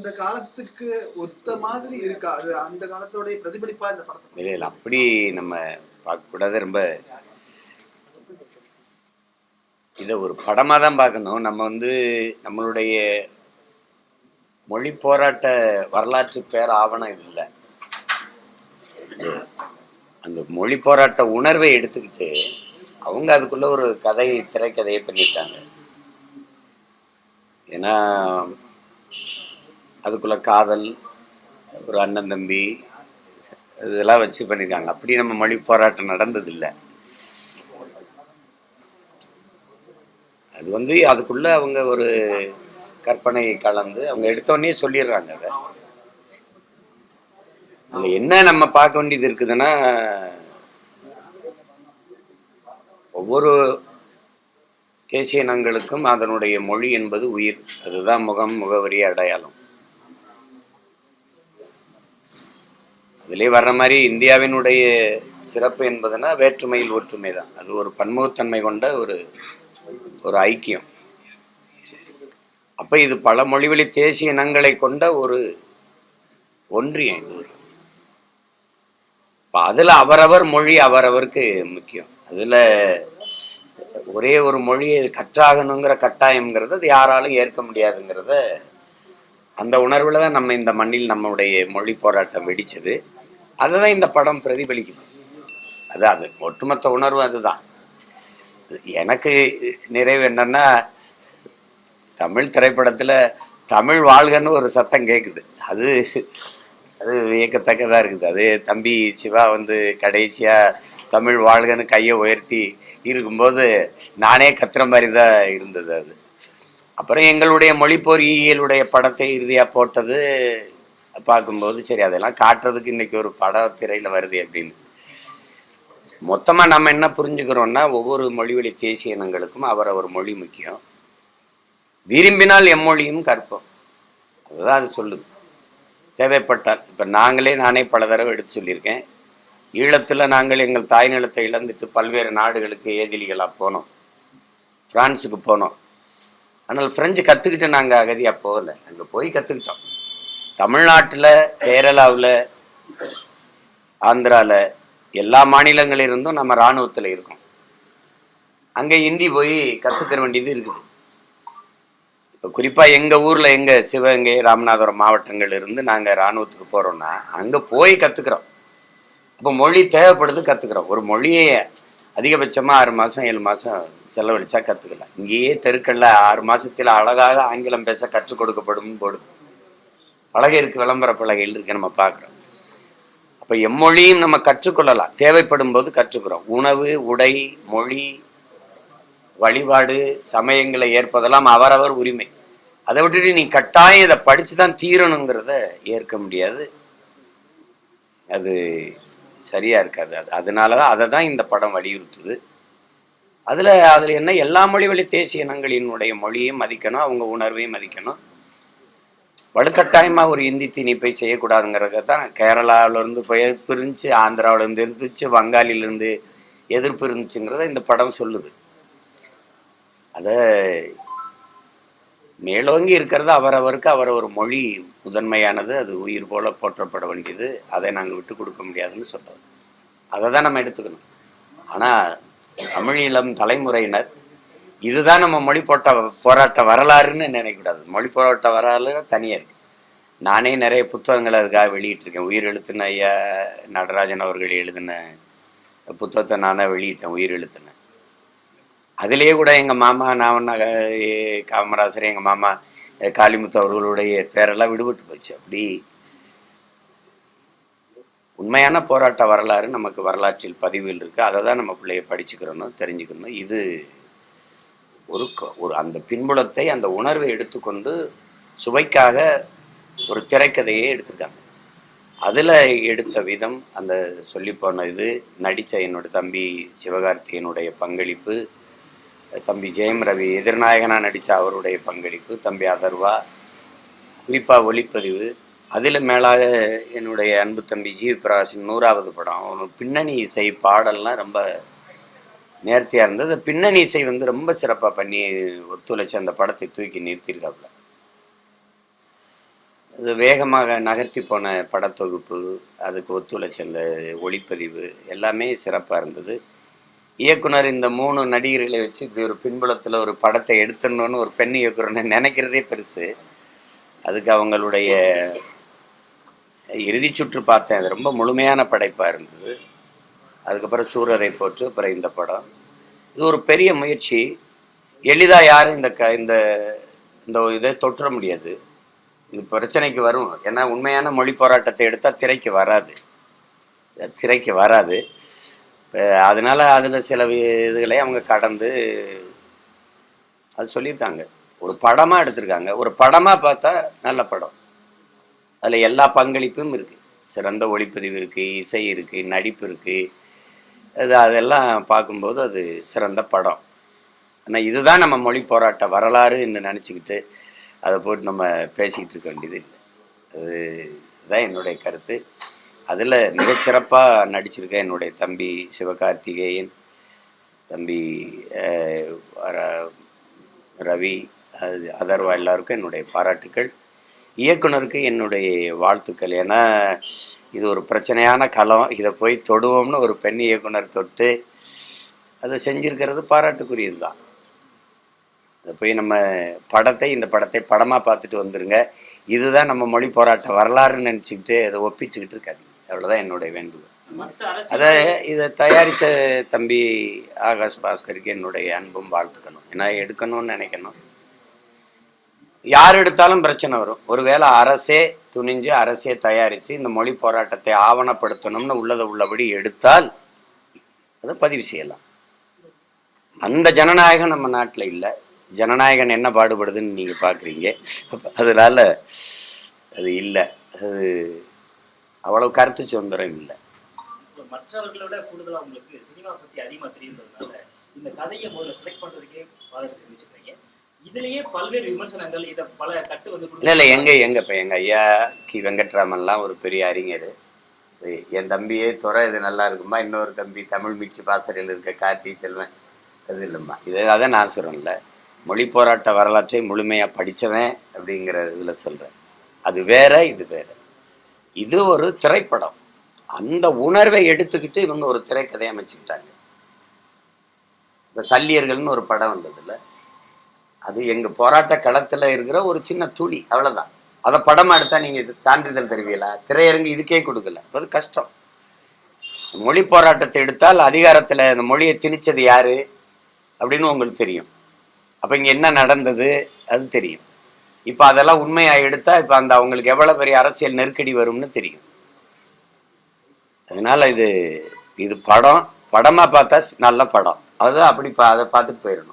இந்த காலத்துக்கு ஒத்த மாதிரி இருக்கா? அது அந்த காலத்தோடைய பிரதிபலிப்பா இந்த படத்தை? இல்லை இல்லை, அப்படி நம்ம பார்க்கக்கூடாது. ரொம்ப இதை ஒரு படமாக தான் பார்க்கணும். நம்ம நம்மளுடைய மொழி போராட்ட வரலாற்று பேர் ஆவணம் இது இல்லை. அந்த மொழி போராட்ட உணர்வை எடுத்துக்கிட்டு அவங்க அதுக்குள்ள ஒரு திரைக்கதையை பண்ணியிருக்காங்க. ஏன்னா அதுக்குள்ள காதல், ஒரு அண்ணன் தம்பி இதெல்லாம் வச்சு பண்ணியிருக்காங்க. அப்படி நம்ம மொழி போராட்டம் நடந்ததில்லை. அது அதுக்குள்ள அவங்க ஒரு கற்பனை கலந்து அவங்க எடுத்தோடனே சொல்லிடுறாங்க. அதை அதில் என்ன நம்ம பார்க்க வேண்டியது இருக்குதுன்னா, ஒவ்வொரு தேசிய இனங்களுக்கும் அதனுடைய மொழி என்பது உயிர். அதுதான் முகம், முகவரி, அடையாளம். அதிலே வர்ற மாதிரி இந்தியாவினுடைய சிறப்பு என்பதுனா வேற்றுமையில் ஒற்றுமை தான். அது ஒரு பன்முகத்தன்மை கொண்ட ஒரு ஐக்கியம். அப்போ இது பல மொழிவழி தேசிய இனங்களை கொண்ட ஒரு ஒன்றியம். இது இப்போ அதில் அவரவர் மொழி அவரவருக்கு முக்கியம். அதில் ஒரே ஒரு மொழியை கற்றாகணுங்கிற கட்டாயம்ங்கிறது அது யாராலும் ஏற்க முடியாதுங்கிறத அந்த உணர்வில் தான் நம்ம இந்த மண்ணில் நம்முடைய மொழி போராட்டம் வெடித்தது. அதை தான் இந்த படம் பிரதிபலிக்குது. அது ஒட்டுமொத்த உணர்வு அதுதான். எனக்கு நிறைவு என்னன்னா, தமிழ் திரைப்படத்தில் தமிழ் வாழ்கன்னு ஒரு சத்தம் கேட்குது. அது வியக்கத்தக்கதாக இருக்குது. அது தம்பி சிவா கடைசியாக தமிழ் வாழ்கன்னு கையை உயர்த்தி இருக்கும்போது நானே கத்துற மாதிரி தான் இருந்தது. அது அப்புறம் எங்களுடைய மொழிப்பொறியியலுடைய படத்தை இறுதியாக போட்டது பார்க்கும்போது சரி, அதெல்லாம் காட்டுறதுக்கு இன்றைக்கி ஒரு படம் திரையில் வருது அப்படின்னு. மொத்தமாக நம்ம என்ன புரிஞ்சுக்கிறோன்னா, ஒவ்வொரு மொழிவழி தேசிய இனங்களுக்கும் அவரவர் மொழி முக்கியம். விரும்பினால் எம்மொழியும் கற்போம். அதுதான் அது சொல்லுது. தேவைப்பட்டால் இப்போ நானே பல தடவை எடுத்து சொல்லியிருக்கேன். ஈழத்தில் நாங்கள் எங்கள் தாய் நிலத்தை இழந்துட்டு பல்வேறு நாடுகளுக்கு ஏதிலிகளாக போனோம். ஃப்ரான்ஸுக்கு போனோம். ஆனால் ஃப்ரெஞ்சு கற்றுக்கிட்டு நாங்கள் அகதியாக போகலை. அங்கே போய் கற்றுக்கிட்டோம். தமிழ்நாட்டில், கேரளாவில், ஆந்திராவில் எல்லா மாநிலங்களிலிருந்தும் நம்ம இராணுவத்தில் இருக்கோம். அங்கே ஹிந்தி போய் கற்றுக்கிற வேண்டியது இருக்குது. இப்போ குறிப்பாக எங்கள் ஊரில், எங்கள் சிவகங்கை, ராமநாதபுரம் மாவட்டங்கள் இருந்து நாங்கள் இராணுவத்துக்கு போகிறோன்னா அங்கே போய் கற்றுக்குறோம். அப்போ மொழி தேவைப்படுது, கற்றுக்குறோம். ஒரு மொழியை அதிகபட்சமாக 6 மாதம் 7 மாதம் செலவழிச்சா கற்றுக்கலாம். இங்கேயே தெருக்களில் 6 மாதத்தில் அழகாக ஆங்கிலம் பேச கற்றுக் கொடுக்கப்படும் போடுது. பலகை இருக்குது, விளம்பர பலகையில் இருக்குது, நம்ம பார்க்குறோம். அப்போ எம்மொழியும் நம்ம கற்றுக்கொள்ளலாம். தேவைப்படும் போது கற்றுக்கிறோம். உணவு, உடை, மொழி, வழிபாடு, சமயங்களை ஏற்பதெல்லாம் அவரவர் உரிமை. அதை விட்டுட்டு நீ கட்டாயம் இதை படித்து தான் தீரணுங்கிறத ஏற்க முடியாது. அது சரியாக இருக்காது. அதனால தான் அதை தான் இந்த படம் வலியுறுத்துது. அதில் என்ன, எல்லா மொழிவழி தேசிய இனங்களினுடைய மொழியும் மதிக்கணும், அவங்க உணர்வையும் மதிக்கணும். வலுக்கட்டாயமாக ஒரு இந்தி திணிப்பை செய்யக்கூடாதுங்கிறத தான் கேரளாவிலேருந்து போய் எதிர்ப்பு இருந்துச்சு, ஆந்திராவிலேருந்து இருந்துச்சு, வங்காளிலேருந்து எதிர்ப்பு இருந்துச்சுங்கிறத இந்த படம் சொல்லுது. அதை மேலோங்கி இருக்கிறது அவரவருக்கு அவரவர் மொழி முதன்மையானது. அது உயிர் போல போற்றப்பட வேண்டியது. அதை நாங்கள் விட்டு கொடுக்க முடியாதுன்னு சொல்கிறது. அதை தான் நம்ம எடுத்துக்கணும். ஆனால் தமிழ் இளம் தலைமுறையினர் இதுதான் நம்ம மொழி போராட்ட வரலாறுன்னு நினைக்கக்கூடாது. மொழி போராட்ட வரலாறு தனியாக இருக்குது. நானே நிறைய புத்தகங்களை அதுக்காக வெளியிட்டிருக்கேன். உயிர் எழுத்துன ஐயா நடராஜன் அவர்கள் எழுதின புத்தகத்தை நான் தான் வெளியிட்டேன், உயிர் எழுத்துன. அதிலேயே கூட எங்கள் மாமா, நான் காமராசர், எங்கள் மாமா காளிமுத்து அவர்களுடைய பேரெல்லாம் விடுபட்டு போச்சு. அப்படி உண்மையான போராட்ட வரலாறு நமக்கு வரலாற்றில் பதிவுகள் இருக்குது. அதை தான் நம்ம பிள்ளைய படிச்சுக்கிறணும், தெரிஞ்சுக்கணும். இது ஒரு அந்த பின்புலத்தை, அந்த உணர்வை எடுத்துக்கொண்டு சுவைக்காக ஒரு திரைக்கதையை எடுத்திருக்காங்க. அதில் எடுத்த விதம், அந்த சொல்லிப்போன இது, நடித்த என்னோட தம்பி சிவகார்த்திகனுடைய பங்களிப்பு, தம்பி ஜெயம் ரவி எதிர்நாயகனாக நடித்த அவருடைய பங்களிப்பு, தம்பி அதர்வா, குறிப்பாக ஒளிப்பதிவு, அதில் மேலாக என்னுடைய அன்பு தம்பி ஜி பிரகாஷின் 100வது படம். அவன் பின்னணி இசை, பாடல்லாம் ரொம்ப நேர்த்தியாக இருந்தது. பின்னணி இசை ரொம்ப சிறப்பாக பண்ணி ஒத்துழைச்சி அந்த படத்தை தூக்கி நிறுத்தியிருக்காப்புல. அது வேகமாக நகர்த்தி போன படத்தொகுப்பு, அதுக்கு ஒத்துழைச்ச ஒளிப்பதிவு எல்லாமே சிறப்பாக இருந்தது. இயக்குனர் இந்த 3 நடிகர்களை வச்சு இப்படி ஒரு பின்புலத்தில் ஒரு படத்தை எடுத்துடணும்னு ஒரு பெண் இயக்குனர்னு நினைக்கிறதே பெருசு. அதுக்கு அவங்களுடைய இறுதி சுற்று பார்த்தேன். அது ரொம்ப முழுமையான படைப்பாக இருந்தது. அதுக்கப்புறம் சூரரை போற்று, அப்புறம் இந்த படம். இது ஒரு பெரிய முயற்சி. எளிதாக யாரும் இந்த இதை தொற்ற முடியாது. இது பிரச்சனைக்கு வரும். ஏன்னா உண்மையான மொழி போராட்டத்தை எடுத்தால் திரைக்கு வராது. அதனால அதில் சில இதுகளை அவங்க கடந்து அது சொல்லியிருக்காங்க. ஒரு படமாக எடுத்திருக்காங்க. ஒரு படமாக பார்த்தா நல்ல படம். அதில் எல்லா பங்களிப்பும் இருக்குது. சிறந்த ஒளிப்பதிவு இருக்குது, இசை இருக்குது, நடிப்பு இருக்குது. அதெல்லாம் பார்க்கும்போது அது சிறந்த படம். ஆனால் இதுதான் நம்ம மொழி போராட்ட வரலாறுன்னு நினச்சிக்கிட்டு அதை போட்டு நம்ம பேசிக்கிட்டு இருக்க வேண்டியது இல்லை. அதுதான் என்னுடைய கருத்து. அதில் மிகச்சிறப்பாக நடிச்சிருக்க என்னுடைய தம்பி சிவகார்த்திகேயன், தம்பி ரவி, அதர்வா எல்லாருக்கும் என்னுடைய பாராட்டுக்கள். இயக்குனருக்கு என்னுடைய வாழ்த்துக்கள். ஏன்னா இது ஒரு பிரச்சனையான களம். இதை போய் தொடுவோம்னு ஒரு பெண் இயக்குனர் தொட்டு அதை செஞ்சுருக்கிறது பாராட்டுக்குரியது தான். அதை போய் நம்ம இந்த படத்தை படமாக பார்த்துட்டு வந்துடுங்க, இதுதான் நம்ம மொழி போராட்ட வரலாறுன்னு நினச்சிக்கிட்டு அதை ஒப்பிட்டுக்கிட்டு இருக்காது. அவ்வளோதான் என்னுடைய வேண்டுகோள். அதை இதை தயாரித்த தம்பி ஆகாஷ் பாஸ்கருக்கு என்னுடைய அன்பும் வாழ்த்துக்கணும். ஏன்னா எடுக்கணும்னு நினைக்கணும். யார் எடுத்தாலும் பிரச்சனை வரும். ஒருவேளை அரசே துணிஞ்சு அரசே தயாரித்து இந்த மொழி போராட்டத்தை ஆவணப்படுத்தணும்னு உள்ளபடி எடுத்தால் அதை பதிவு செய்யலாம். அந்த ஜனநாயகம் நம்ம நாட்டில் இல்லை. ஜனநாயகன் என்ன பாடுபடுதுன்னு நீங்கள் பார்க்குறீங்க. அதனால அது இல்லை. அது அவ்வளவு கருத்து சுதந்திரம் இல்லை. மற்றவர்களோட கூடுதலாக உங்களுக்கு சினிமா பற்றி அதிகமாக தெரியுறதுனால இந்த கதையை முதல்ல செலக்ட் பண்ணுறதுக்கே பாடத்தை தெரிவிச்சுக்கிறீங்க. இதுலேயே பல்வேறு விமர்சனங்கள், இதை பல கட்டு வந்து இல்லை இப்போ எங்கள் ஐயா கி வெங்கட்ராமன்லாம் ஒரு பெரிய அறிஞர். என் தம்பியே துறை இது நல்லா இருக்குமா, இன்னொரு தம்பி தமிழ் மிக்சி பாசறையில் இருக்க கார்த்தி செல்வன் அது இல்லைம்மா. அதை நான் சொல்கிறேன்ல, மொழி போராட்ட வரலாற்றை முழுமையாக படித்தவன் அப்படிங்கிற இதில் சொல்கிறேன். அது வேற, இது வேற. இது ஒரு திரைப்படம். அந்த உணர்வை எடுத்துக்கிட்டு இவங்க ஒரு திரைக்கதையை அமைச்சுக்கிட்டாங்க. இப்போ சல்லியர்கள்னு ஒரு படம் வந்ததில்ல, அது எங்கள் போராட்ட களத்தில் இருக்கிற ஒரு சின்ன துளி, அவ்வளோதான். அதை படமாக எடுத்தால் நீங்கள் சான்றிதழ் தருவீங்களா? திரையரங்கு இதுக்கே கொடுக்கல. அது கஷ்டம். மொழி போராட்டத்தை எடுத்தால் அதிகாரத்தில் அந்த மொழியை திணிச்சது யார் அப்படின்னு உங்களுக்கு தெரியும். அப்போ இங்கே என்ன நடந்தது அது தெரியும். இப்போ அதெல்லாம் உண்மையாக எடுத்தால் இப்போ அவங்களுக்கு எவ்வளோ பெரிய அரசியல் நெருக்கடி வரும்னு தெரியும். அதனால் இது படமாக பார்த்தா நல்ல படம். அதுதான் அப்படி அதை பார்த்துட்டு போயிடணும்.